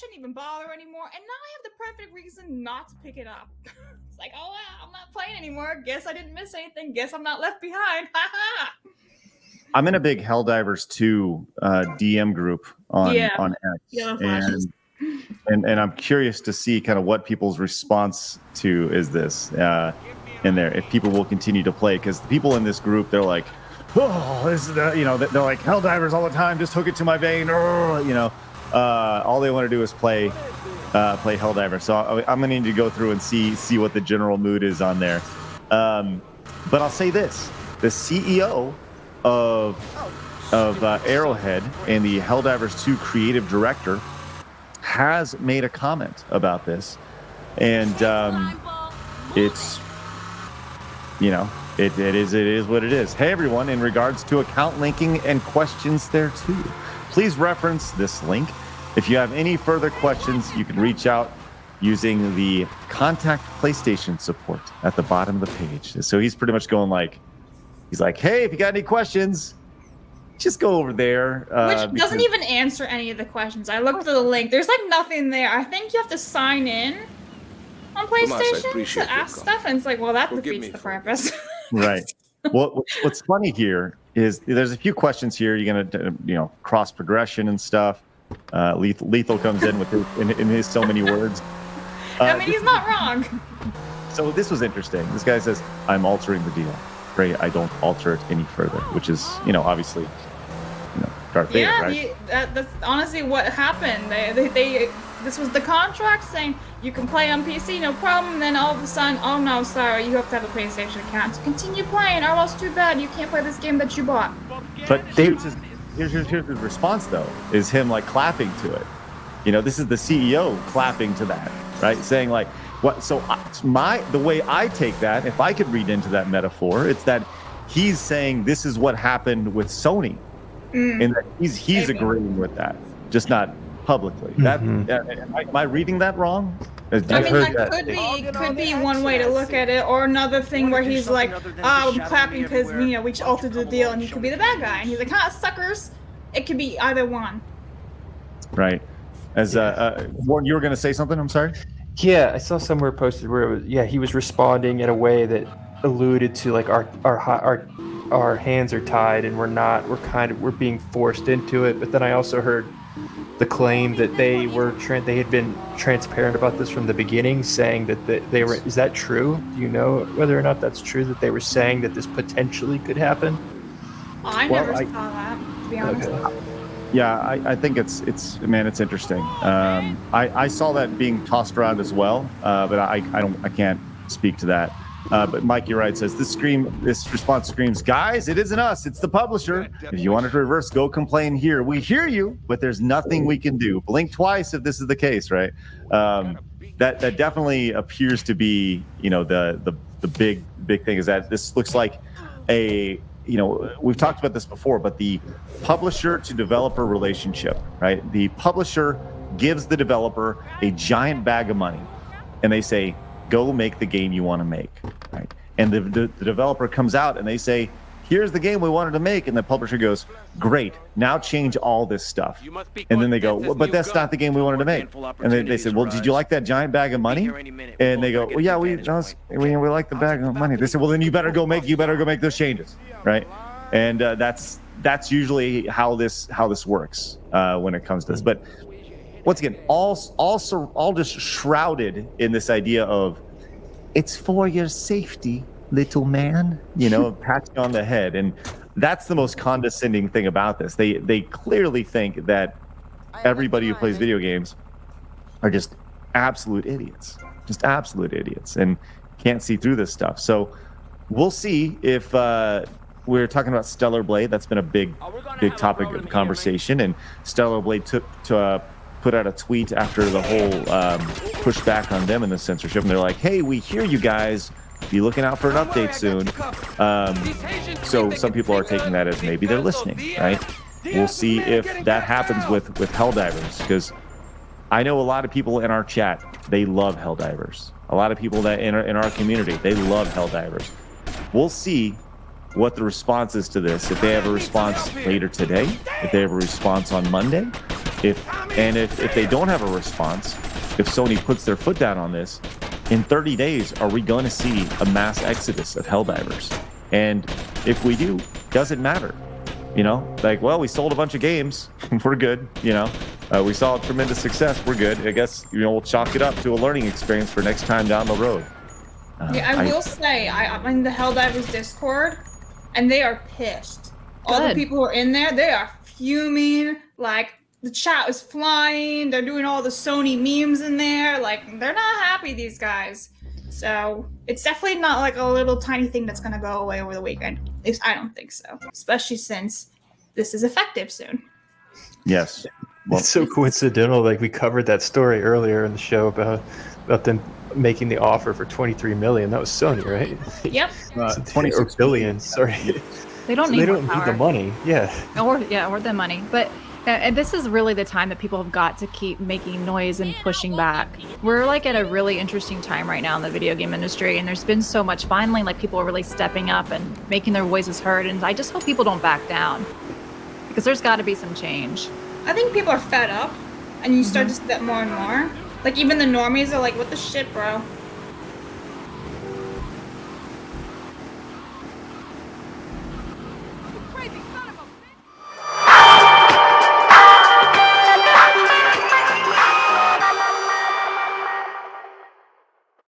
shouldn't even bother anymore. And now I have the perfect reason not to pick it up. It's like, oh, wow, I'm not playing anymore. Guess I didn't miss anything. Guess I'm not left behind. I'm in a big Helldivers 2 DM group on X, and I'm curious to see kind of what people's response to is this in there. If people will continue to play, because the people in this group, they're like, oh, this is they're like Helldivers all the time. Just hook it to my vein, all they want to do is play Helldivers. So I'm gonna need to go through and see what the general mood is on there. But I'll say this: the CEO of Arrowhead and the Helldivers 2 creative director has made a comment about this, and it's it is what it is. Hey everyone, in regards to account linking and questions there too, please reference this link. If you have any further questions, you can reach out using the contact PlayStation support at the bottom of the page. So he's pretty much going like, he's like, hey, if you got any questions, just go over there. Which doesn't even answer any of the questions. I looked at the link. There's like nothing there. I think you have to sign in on PlayStation to ask stuff, and it's like, well, that defeats the purpose. Right. Well, what's funny here is there's a few questions here. You're gonna, cross progression and stuff. Lethal comes in with in his so many words. I mean, he's not wrong. So this was interesting. This guy says, "I'm altering the deal. Pray I don't alter it any further," which is, obviously, Darth Vader, right? That's honestly what happened. This was the contract saying you can play on PC, no problem. And then all of a sudden, oh no, sorry, you have to have a PlayStation account to continue playing. Oh, that's too bad. You can't play this game that you bought. But here's his response though, is him like clapping to it. This is the CEO clapping to that, right? Saying like, what? So the way I take that, if I could read into that metaphor, it's that he's saying this is what happened with Sony, and that he's agreeing with that, just not publicly. Am I reading that wrong? I mean, that could be one way to look at it, or another thing where he's like, I'm clapping because we altered the deal, and he could be the bad guy, and he's like, suckers. It could be either one. Right. As Warren, you were going to say something? I'm sorry. Yeah, I saw somewhere posted where it was, he was responding in a way that alluded to like our hands are tied and we're being forced into it. But then I also heard the claim that they had been transparent about this from the beginning, saying that they were. Is that true? Do you know whether or not that's true, that they were saying that this potentially could happen? I never saw that, to be honest. Okay. Yeah, I think it's interesting. I saw that being tossed around as well, but I can't speak to that. But Mike, you're right. Says this response screams, guys, it isn't us, it's the publisher. If you want it to reverse, go complain here. We hear you, but there's nothing we can do. Blink twice if this is the case, right? That definitely appears to be, the big thing is that this looks like we've talked about this before, but the publisher to developer relationship, right? The publisher gives the developer a giant bag of money, and they say, go make the game you want to make, right? And the developer comes out and they say, here's the game we wanted to make, and the publisher goes, great, now change all this stuff. And then they go, well, but that's not the game we wanted to make. And they said, well, did you like that giant bag of money? And they go, well, yeah, we like the bag of money. They said, well, then you better go make those changes, right? And that's usually how this works when it comes to this. But once again, all just shrouded in this idea of it's for your safety, little man, pat you on the head. And that's the most condescending thing about this. They clearly think that everybody who plays video games are just absolute idiots, and can't see through this stuff. So we'll see if we're talking about Stellar Blade. That's been a big topic of conversation, and Stellar Blade put out a tweet after the whole pushback on them and the censorship, and they're like, hey, we hear you guys, be looking out for an update soon. So some people are taking that as maybe they're listening, right? We'll see if that happens with Helldivers, because I know a lot of people in our chat, they love Helldivers. A lot of people that in our community, they love Helldivers. We'll see what the response is to this. If they have a response later today, if they have a response on Monday, If they don't have a response, if Sony puts their foot down on this, in 30 days, are we going to see a mass exodus of Helldivers? And if we do, doesn't matter. Like, well, we sold a bunch of games. We're good. We saw tremendous success. We're good. I guess, we'll chalk it up to a learning experience for next time down the road. I will say, I'm in the Helldivers Discord, and they are pissed. All the people who are in there, they are fuming. Like, the chat is flying. They're doing all the Sony memes in there. Like, they're not happy, these guys. So, it's definitely not like a little tiny thing that's going to go away over the weekend. At least I don't think so. Especially since this is effective soon. Yes. Well, it's so coincidental. Like, we covered that story earlier in the show about them making the offer for $23 million. That was Sony, right? Yep. 26 billion. Sorry. They don't need the money. Yeah. Or the money. But and this is really the time that people have got to keep making noise and pushing back. We're like at a really interesting time right now in the video game industry, and there's been so much finally, like, people are really stepping up and making their voices heard, and I just hope people don't back down, because there's got to be some change. I think people are fed up, and you start to see that more and more. Like, even the normies are like, what the shit, bro? Crazy